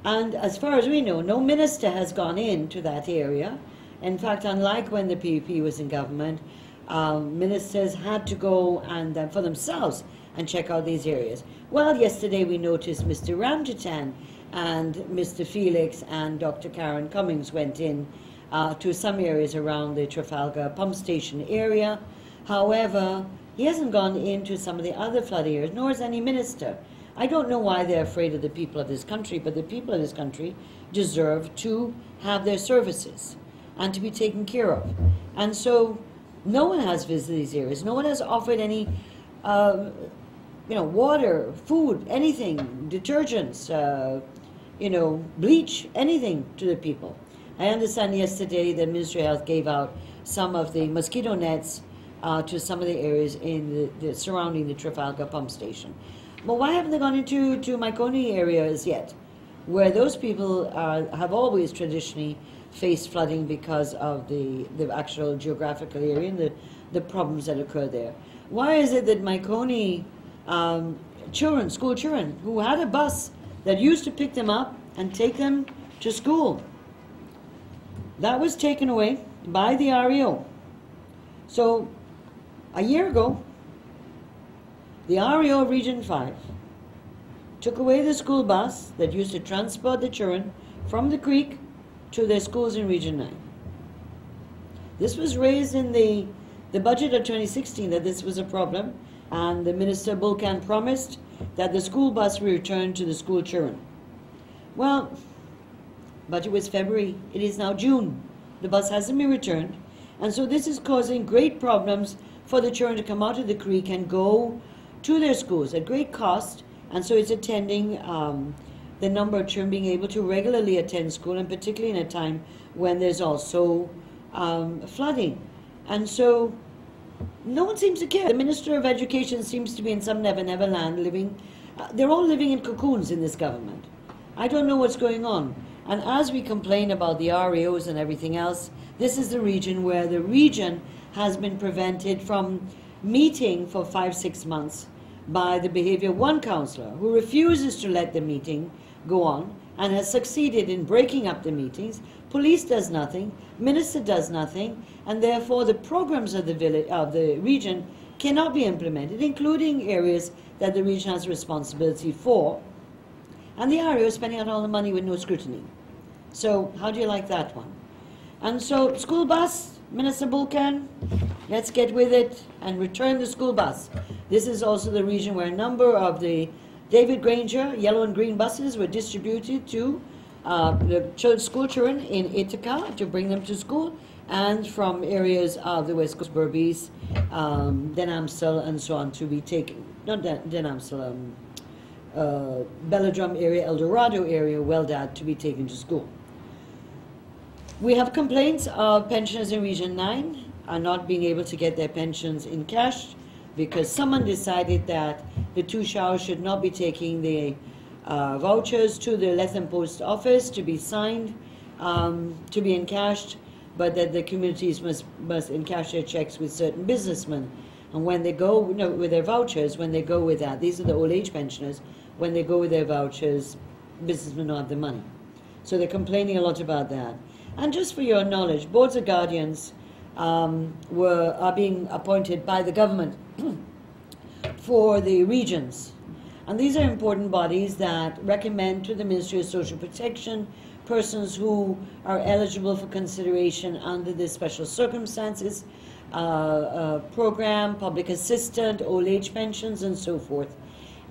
Speaker 1: And as far as we know, no minister has gone into that area. In fact, unlike when the PPP was in government, ministers had to go and for themselves and check out these areas. Well, yesterday we noticed Mr. Ramjitan and Mr. Felix and Dr. Karen Cummings went in to some areas around the Trafalgar pump station area. However, he hasn't gone into some of the other flood areas, nor has any minister. I don't know why they're afraid of the people of this country, but the people of this country deserve to have their services and to be taken care of. And so no one has visited these areas. No one has offered any, water, food, anything, detergents, bleach, anything to the people. I understand yesterday the Ministry of Health gave out some of the mosquito nets to some of the areas in the surrounding the Trafalgar pump station. But why haven't they gone into Maikoni areas yet, where those people have always traditionally faced flooding because of the actual geographical area and the problems that occur there? Why is it that Maikoni children, school children, who had a bus that used to pick them up and take them to school, that was taken away by the REO? So a year ago, the REO Region 5 took away the school bus that used to transport the children from the creek to their schools in Region 9. This was raised in the budget of 2016 that this was a problem, and the Minister Bulkan promised that the school bus will return to the school children. Well, budget was February, it is now June. The bus hasn't been returned, and so this is causing great problems for the children to come out of the creek and go to their schools at great cost, and so it's attending the number of children being able to regularly attend school, and particularly in a time when there's also flooding. And so no one seems to care. The Minister of Education seems to be in some never-never land living. They're all living in cocoons in this government. I don't know what's going on. And as we complain about the REOs and everything else, this is the region where the region has been prevented from meeting for 5-6 months by the behavior of one councillor who refuses to let the meeting go on and has succeeded in breaking up the meetings. Police does nothing, minister does nothing, and therefore the programs of the village, of the region, cannot be implemented, including areas that the region has responsibility for. And the REO is spending out all the money with no scrutiny. So how do you like that one? And so school bus, Minister Bulkan, let's get with it and return the school bus. This is also the region where a number of the David Granger yellow and green buses were distributed to the school children in Ithaca to bring them to school, and from areas of the West Coast, Berbice, Denhamsel, and so on to be taken, not Denhamsel, Belladrum area, El Dorado area, Weldad, to be taken to school. We have complaints of pensioners in Region 9 are not being able to get their pensions in cash because someone decided that the two showers should not be taking the vouchers to the Lethem Post Office to be signed, to be encashed, but that the communities must encash their checks with certain businessmen. And when they go with their vouchers, when they go with that, these are the old age pensioners, when they go with their vouchers, businessmen don't have the money. So they're complaining a lot about that. And just for your knowledge, boards of guardians are being appointed by the government for the regions. And these are important bodies that recommend to the Ministry of Social Protection persons who are eligible for consideration under the special circumstances program, public assistant, old age pensions, and so forth.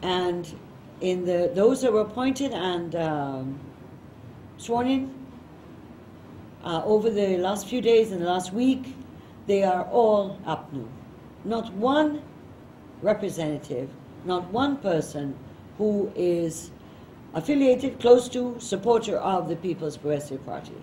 Speaker 1: And in those that were appointed and sworn in over the last few days and the last week, they are all APNU. Not one representative, not one person who is affiliated, close to, supporter of the People's Progressive Party.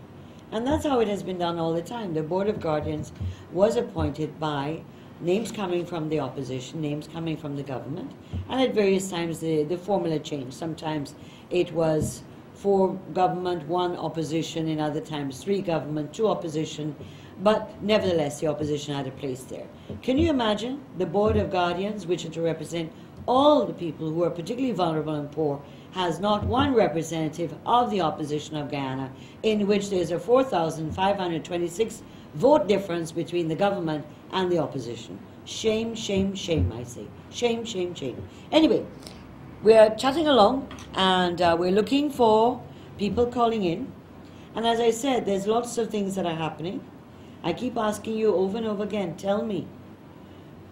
Speaker 1: And that's how it has been done all the time. The Board of Guardians was appointed by names coming from the opposition, names coming from the government, and at various times the formula changed. Sometimes it was 4 government, 1 opposition, in other times 3 government, 2 opposition, but nevertheless the opposition had a place there. Can you imagine the Board of Guardians, which are to represent all the people who are particularly vulnerable and poor, has not 1 representative of the opposition of Guyana, in which there's a 4,526 vote difference between the government and the opposition. Shame, shame, shame, I say. Shame, shame, shame. Anyway, we're chatting along, and we're looking for people calling in. And as I said, there's lots of things that are happening. I keep asking you over and over again, tell me,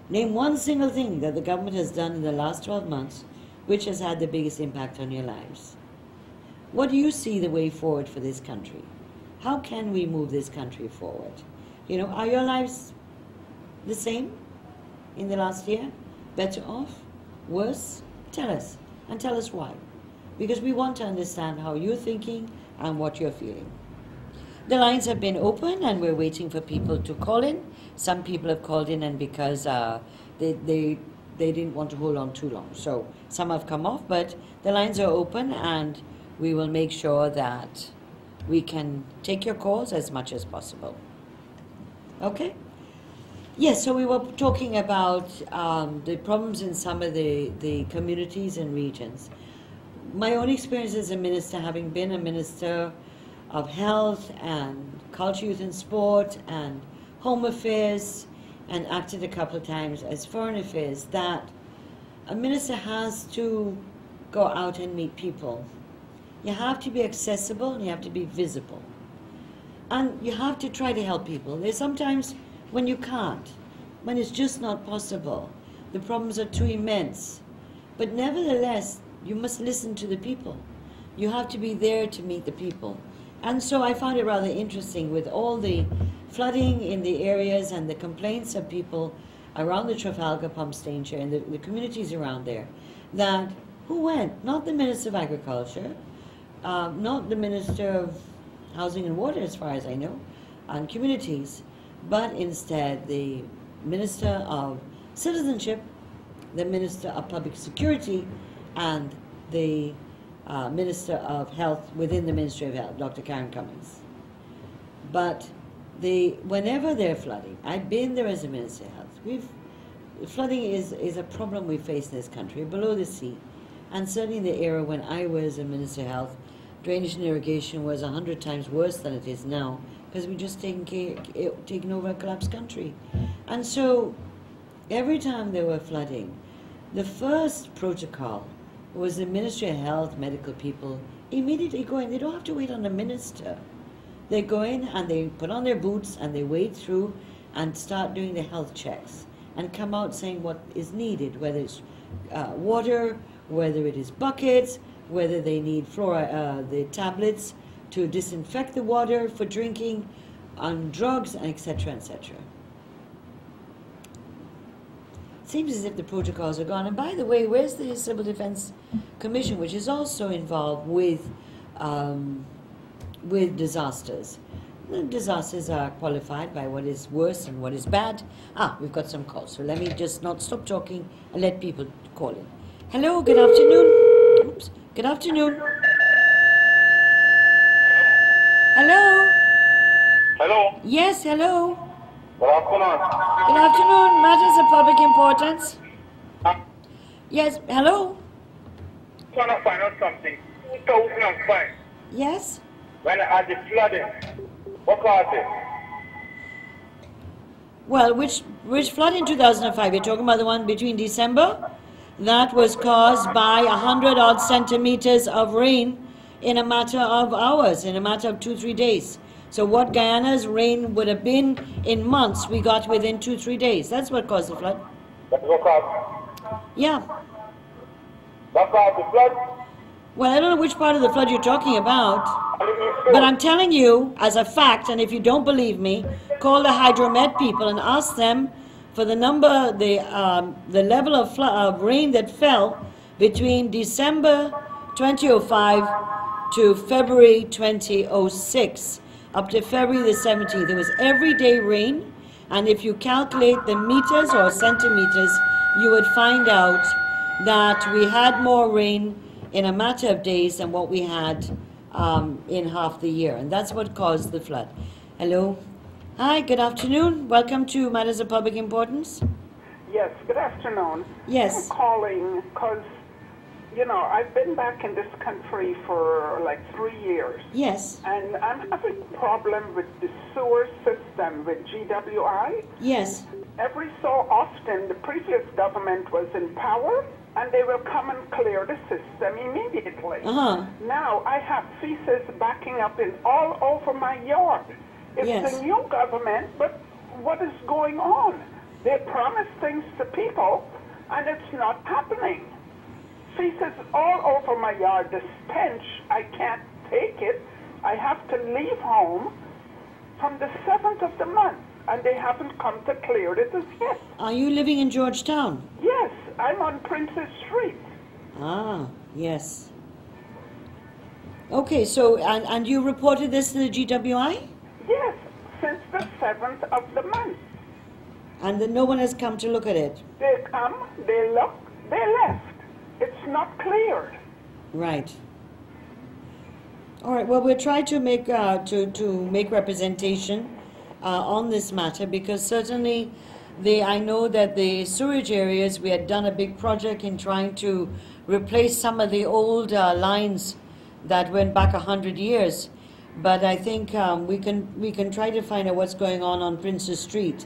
Speaker 1: name one single thing that the government has done in the last 12 months which has had the biggest impact on your lives. What do you see the way forward for this country? How can we move this country forward? You know, are your lives the same in the last year? Better off? Worse? Tell us, and tell us why. Because we want to understand how you're thinking and what you're feeling. The lines have been open, and we're waiting for people to call in. Some people have called in, and because they didn't want to hold on too long. So some have come off, but the lines are open, and we will make sure that we can take your calls as much as possible. Okay? Yes, so we were talking about the problems in some of the communities and regions. My own experience as a minister, having been a minister of health and culture, youth and sport and home affairs, and acted a couple of times as foreign affairs, that a minister has to go out and meet people. You have to be accessible and you have to be visible. And you have to try to help people. There's sometimes when you can't, when it's just not possible. The problems are too immense. But nevertheless, you must listen to the people. You have to be there to meet the people. And so I found it rather interesting with all the flooding in the areas and the complaints of people around the Trafalgar pump station and the communities around there, that who went? Not the Minister of Agriculture, not the Minister of Housing and Water, as far as I know, and Communities, but instead the Minister of Citizenship, the Minister of Public Security, and the Minister of Health within the Ministry of Health, Dr. Karen Cummings. But whenever they're flooding, I've been there as a Minister of Health. Flooding is a problem we face in this country, below the sea. And certainly in the era when I was a Minister of Health, drainage and irrigation was 100 times worse than it is now, because we've just taken over a collapsed country. And so every time there were flooding, the first protocol was the Ministry of Health, medical people, immediately go in. They don't have to wait on the minister. They go in and they put on their boots and they wade through and start doing the health checks and come out saying what is needed, whether it's water, whether it is buckets, whether they need the tablets to disinfect the water for drinking, on drugs, and etc., etc. Seems as if the protocols are gone. And by the way, where's the Civil Defense Commission, which is also involved with disasters? The disasters are qualified by what is worse and what is bad. We've got some calls, so let me just not stop talking and let people call in. Hello, good afternoon. Oops, good afternoon. Hello?
Speaker 2: Hello?
Speaker 1: Yes, hello.
Speaker 2: Good afternoon.
Speaker 1: Good afternoon. Matters of public importance. Yes, hello?
Speaker 2: I want to find out something. 2005,
Speaker 1: Yes?
Speaker 2: when I had the flooding, what caused it?
Speaker 1: Well, which flood in 2005? You're talking about the one between December? That was caused by 100-odd centimeters of rain in a matter of hours, in a matter of 2-3 days. So what Guyana's rain would have been in months, we got within 2-3 days. That's what caused the flood.
Speaker 2: That's what caused it?
Speaker 1: Yeah.
Speaker 2: That caused the flood?
Speaker 1: Well, I don't know which part of the flood you're talking about, but I'm telling you as a fact, and if you don't believe me, call the Hydromet people and ask them for the level of rain that fell between December 2005 to February 2006, up to February the 17th. It was everyday rain, And if you calculate the meters or centimeters, you would find out that we had more rain in a matter of days than what we had in half the year. And that's what caused the flood. Hello. Hi, good afternoon. Welcome to Matters of Public Importance.
Speaker 3: Yes, good afternoon.
Speaker 1: Yes.
Speaker 3: I'm calling because, you know, I've been back in this country for like 3 years.
Speaker 1: Yes.
Speaker 3: And I'm having a problem with the sewer system with GWI.
Speaker 1: Yes.
Speaker 3: Every so often, the previous government was in power, and they will come and clear the system immediately.
Speaker 1: Uh-huh.
Speaker 3: Now, I have feces backing up in all over my yard. It's
Speaker 1: Yes.
Speaker 3: the new government, but what is going on? They promise things to people, and it's not happening. Feces all over my yard. The stench, I can't take it. I have to leave home from the 7th of the month, and they haven't come to clear it as yet.
Speaker 1: Are you living in Georgetown?
Speaker 3: Yes, I'm on Princess Street.
Speaker 1: Ah, yes. Okay, so, and you reported this to the GWI?
Speaker 3: Yes, since the 7th of the month.
Speaker 1: And then no one has come to look at it?
Speaker 3: They come, they look, they left. It's not cleared.
Speaker 1: Right. All right. Well, we'll try to make to make representation on this matter, because certainly I know that the sewage areas, we had done a big project in trying to replace some of the old lines that went back 100 years. But I think we can try to find out what's going on Princess Street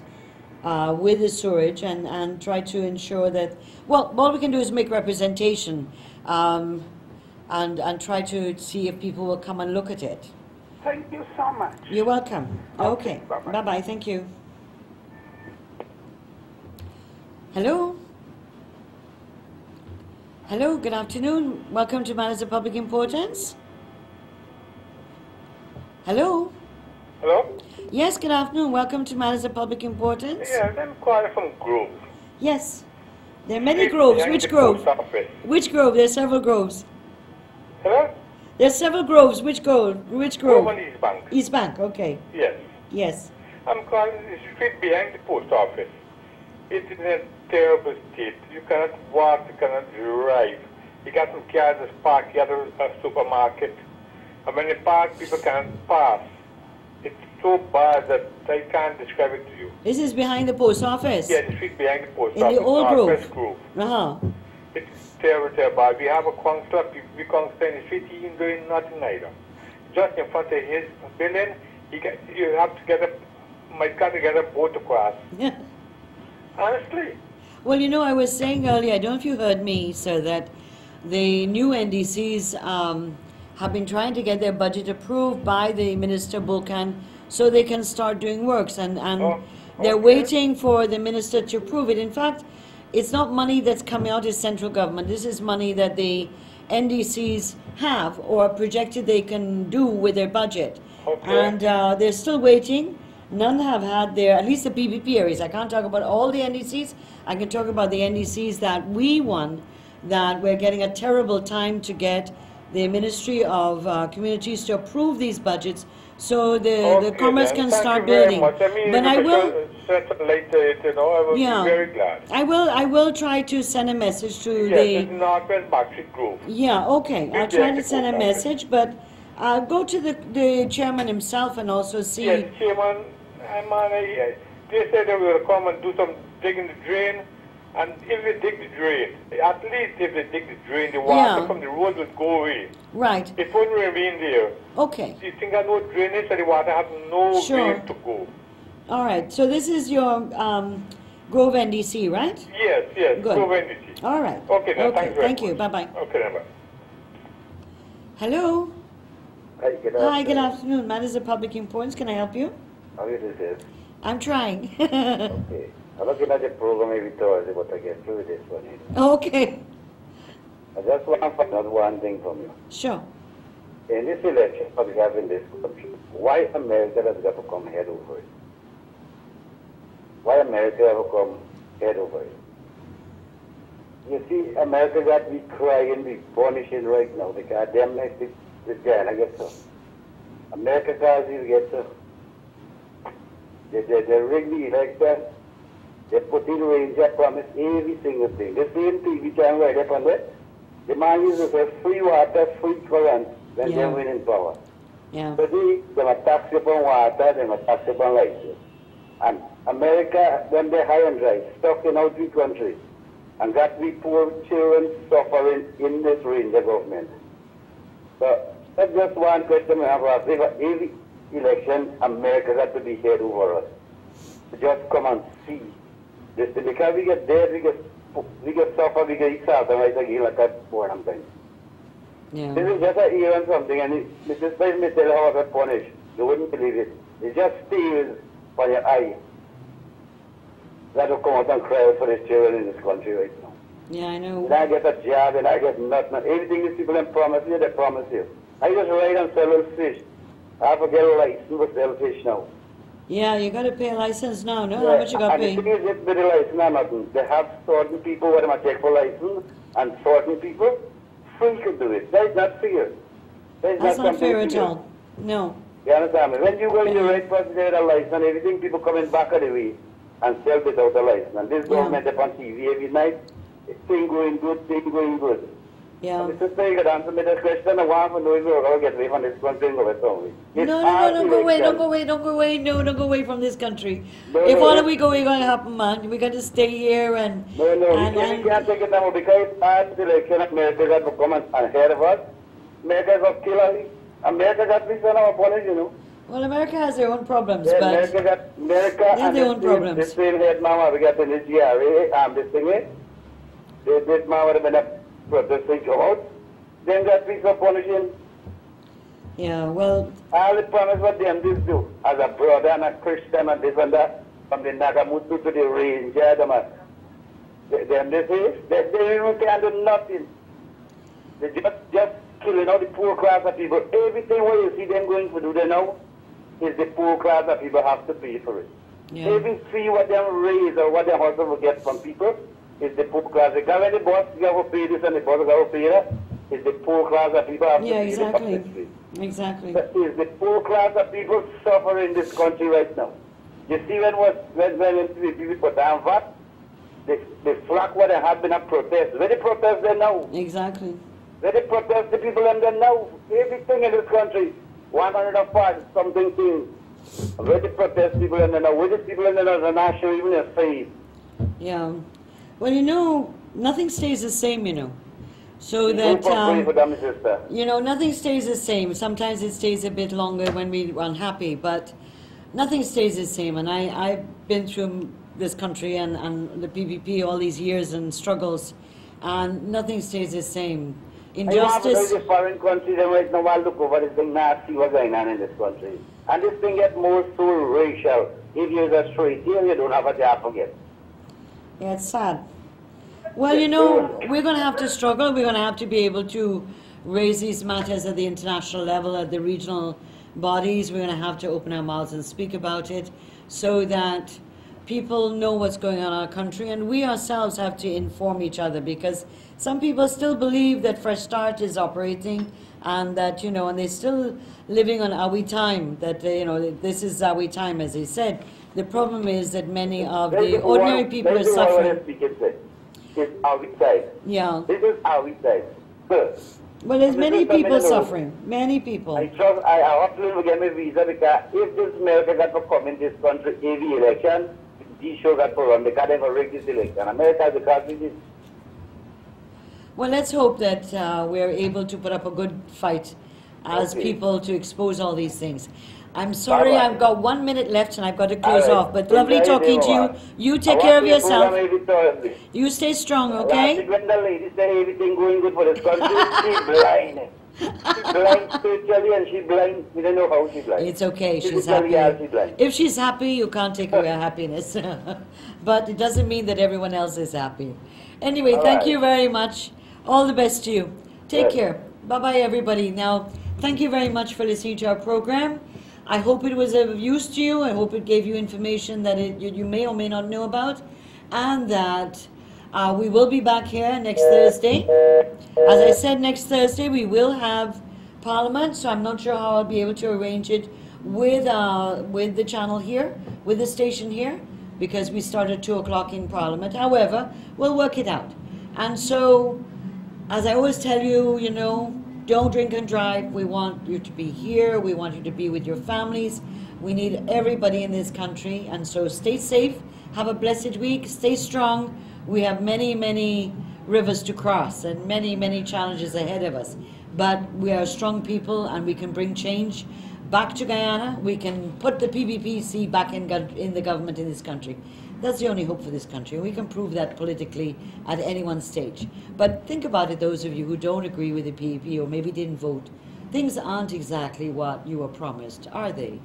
Speaker 1: with the sewage, and try to ensure that, well, all we can do is make representation and try to see if people will come and look at it.
Speaker 3: Thank you so much.
Speaker 1: You're welcome. Okay.
Speaker 3: Bye-bye.
Speaker 1: Bye-bye. Thank you. Hello? Hello, good afternoon. Welcome to Matters of Public Importance. Hello?
Speaker 2: Hello?
Speaker 1: Yes, good afternoon. Welcome to Matters of Public Importance.
Speaker 2: Yeah, I'm calling from Grove.
Speaker 1: Yes. There are many groves.
Speaker 2: Behind
Speaker 1: Which
Speaker 2: the
Speaker 1: grove?
Speaker 2: post office.
Speaker 1: Which grove? There are several groves.
Speaker 2: Hello?
Speaker 1: There are several groves. Which grove? Which grove?
Speaker 2: Grove on East Bank.
Speaker 1: East Bank, okay.
Speaker 2: Yes.
Speaker 1: Yes.
Speaker 2: I'm calling the street behind the post office. It's in a terrible state. You cannot walk, you cannot drive. You got some cars that's parked at a supermarket. And when they park, people can't pass. It's so bad that I can't describe it to you.
Speaker 1: This is behind the post office?
Speaker 2: Yeah, the street behind the post
Speaker 1: In
Speaker 2: office.
Speaker 1: the old grove?
Speaker 2: West Grove.
Speaker 1: Uh-huh.
Speaker 2: It's terrible, terrible bad. We have a councillor, we councillor in the street, he ain't doing nothing either. Just in front of his building, you have to get might got to get a boat across. Honestly.
Speaker 1: Well, you know, I was saying earlier, I don't know if you heard me, sir, that the new NDCs have been trying to get their budget approved by the Minister Bulkan so they can start doing works, and they're
Speaker 2: okay.
Speaker 1: waiting for the minister to approve it. In fact, it's not money that's coming out of central government. This is money that the NDCs have or projected they can do with their budget.
Speaker 2: Okay.
Speaker 1: And they're still waiting. None have had their, at least the PPP areas. I can't talk about all the NDCs. I can talk about the NDCs that we won, that we're getting a terrible time to get the Ministry of Communities to approve these budgets so the commerce can start building.
Speaker 2: I mean,
Speaker 1: but I will
Speaker 2: later, you know, I will be very glad.
Speaker 1: I will try to send a message to
Speaker 2: yes, it's Northwest Backstreet Grove.
Speaker 1: Yeah, okay. I'll try to send a message, but go to the chairman himself and also see.
Speaker 2: Yes, chairman, they said they will come and do some digging the drain, and if they dig the drain, at least if they dig the drain, the water from the road will go away.
Speaker 1: Right.
Speaker 2: It won't remain there.
Speaker 1: Okay.
Speaker 2: You think I know drainage, so the water has no way to go.
Speaker 1: All right. So this is your Grove NDC, right?
Speaker 2: Yes, yes.
Speaker 1: Good.
Speaker 2: Grove NDC.
Speaker 1: All right.
Speaker 2: Okay, then,
Speaker 1: okay.
Speaker 2: Thank
Speaker 1: you. Bye-bye.
Speaker 2: Okay, then, bye.
Speaker 1: Hello.
Speaker 4: Hi, good afternoon.
Speaker 1: Hi, good afternoon. Matters of Public Importance. Can I help you?
Speaker 4: How are you doing?
Speaker 1: I'm trying.
Speaker 4: Okay. I'm looking at the program every Thursday, but I get through this one.
Speaker 1: Okay.
Speaker 4: I just want to find out one thing from you.
Speaker 1: Sure.
Speaker 4: In this election, what we have in this country, why America has got to come head over it? Why America have to come head over it? You see, America got to be crying, be punishing right now because them like this guy, I guess so. America causes you get so. They rig the election. They put in Ranger promise every single thing. The same TV channel right up on that. The man used to say free water, free current when they win in power.
Speaker 1: Yeah.
Speaker 4: Today, they were taxed upon water, they were taxed upon license. And America, when they high and dry, stuck in our three countries, and got we poor children suffering in this Ranger government. So that's just one question we have for us. Every election, America got to be head over us. Just come and see. This, because we get dead, we get suffer, we get salt and rice again like that for something.
Speaker 1: Yeah.
Speaker 4: This is just a year and something, and Mrs. Spice may tell how to punish. You wouldn't believe it. It just steals for your eye. That will come out and cry out for the children in this country right now.
Speaker 1: Yeah, I know.
Speaker 4: And I get a job, and I get nothing. Everything these people them promise you, they promise you. I just ride and sell little fish. I have to get a license to sell fish now.
Speaker 1: Yeah, you got to pay a license now, no? How much you got to pay?
Speaker 4: And the thing is, it's with the license or nothing. They have certain people where they must check for license, and certain people free could do it. That is not fair.
Speaker 1: That's not fair at all. No.
Speaker 4: You understand me? When you go in the right person, they have a license and everything, people coming back of the way and sell without a license. And this government up on TV every night, thing going good, thing going good.
Speaker 1: Yeah.
Speaker 4: Mr. Speaker, you could answer me the question. I want to know if we're going to get away from this country and go away somewhere.
Speaker 1: No, don't go away, don't go away, don't go away. No, don't go away from this country. If all we go, we're going to happen, man. We got to stay here and...
Speaker 4: No, we can't take it now because after the election, America got to come and ahead of us. America got killed us. America got this on our policy, you know.
Speaker 1: Well, America has their own problems,
Speaker 4: yeah,
Speaker 1: but...
Speaker 4: America
Speaker 1: they have their own problems.
Speaker 4: The same head mama we got in the GRA, this thing is. This man would have been a protesting come out. Then got peace of punishing.
Speaker 1: Yeah, well...
Speaker 4: All the promise what them this do, as a brother and a Christian and this and that, from the Nagamutu to the Ranger, them this is, they even can't do nothing. They just killing all the poor class of people. Everything what you see them going to do they now is the poor class of people have to pay for it.
Speaker 1: Yeah.
Speaker 4: Every fee what them raise or what them hustle will get from people is the poor class. Because when the boss got to pay this and the boss got to pay that, is the poor class of people have to pay the public fee.
Speaker 1: Exactly.
Speaker 4: Is the poor class of people suffer in this country right now. You see when the people put down VAT, the flag what they have been a protest. When they protest they now.
Speaker 1: Exactly.
Speaker 4: When they protest the people and they know everything in this country, 105 something things. When they protest people and they know, when the people and they know the national even a faith.
Speaker 1: Yeah. Well, you know, nothing stays the same, you know. So that, you know, nothing stays the same. Sometimes it stays a bit longer when we're unhappy, but nothing stays the same. And I've been through this country and the PPP all these years and struggles, and nothing stays the same. Injustice.
Speaker 4: I foreign countries and right now I look over this thing now, see what's going on in this country. And this thing gets more so racial. If you're a straight here, you don't have a job again.
Speaker 1: Yeah, it's sad. Well, you know, we're going to have to struggle. We're going to have to be able to raise these matters at the international level, at the regional bodies. We're going to have to open our mouths and speak about it so that people know what's going on in our country, and we ourselves have to inform each other, because some people still believe that Fresh Start is operating and that, you know, and they're still living on our time, that, you know, this is our time, as they said. The problem is that many of the ordinary people are suffering.
Speaker 4: It's our side.
Speaker 1: Yeah.
Speaker 4: This is our side.
Speaker 1: Well, there's many people suffering. Many people.
Speaker 4: I hopefully will get my visa because if this America got to come in this country every election, these show got to run because they're going to rig this election. America because it is.
Speaker 1: Well, let's hope that we're able to put up a good fight as people to expose all these things. I'm sorry, I've got 1 minute left and I've got to close off, but lovely talking to you. You take care of yourself. You stay strong, okay?
Speaker 4: When the lady say everything going good for this country, she's blind. She's blind spiritually and she's blind. We don't know how she's blind.
Speaker 1: It's okay, she's happy. If she's happy, you can't take away her happiness. But it doesn't mean that everyone else is happy. Anyway, thank you very much. All the best to you. Take care. Bye-bye, everybody. Now, thank you very much for listening to our program. I hope it was of use to you. I hope it gave you information that you may or may not know about, and that we will be back here next Thursday. As I said, next Thursday we will have Parliament, so I'm not sure how I'll be able to arrange it with the channel here, with the station here, because we start at 2 o'clock in Parliament. However, we'll work it out. And so, as I always tell you, you know, don't drink and drive. We want you to be here. We want you to be with your families. We need everybody in this country. And so stay safe. Have a blessed week. Stay strong. We have many, many rivers to cross and many, many challenges ahead of us. But we are strong people and we can bring change back to Guyana. We can put the PPPC back in the government in this country. That's the only hope for this country. We can prove that politically at any one stage. But think about it, those of you who don't agree with the PPP or maybe didn't vote. Things aren't exactly what you were promised, are they?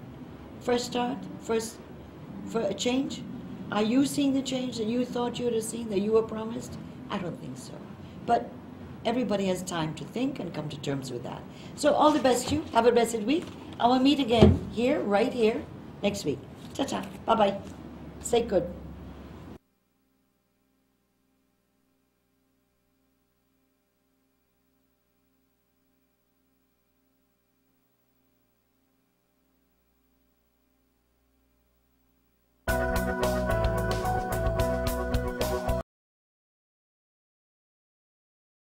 Speaker 1: First start? First for a change? Are you seeing the change that you thought you would have seen, that you were promised? I don't think so. But everybody has time to think and come to terms with that. So all the best to you. Have a blessed week. I will meet again here, right here, next week. Ta-ta. Bye-bye. Stay good.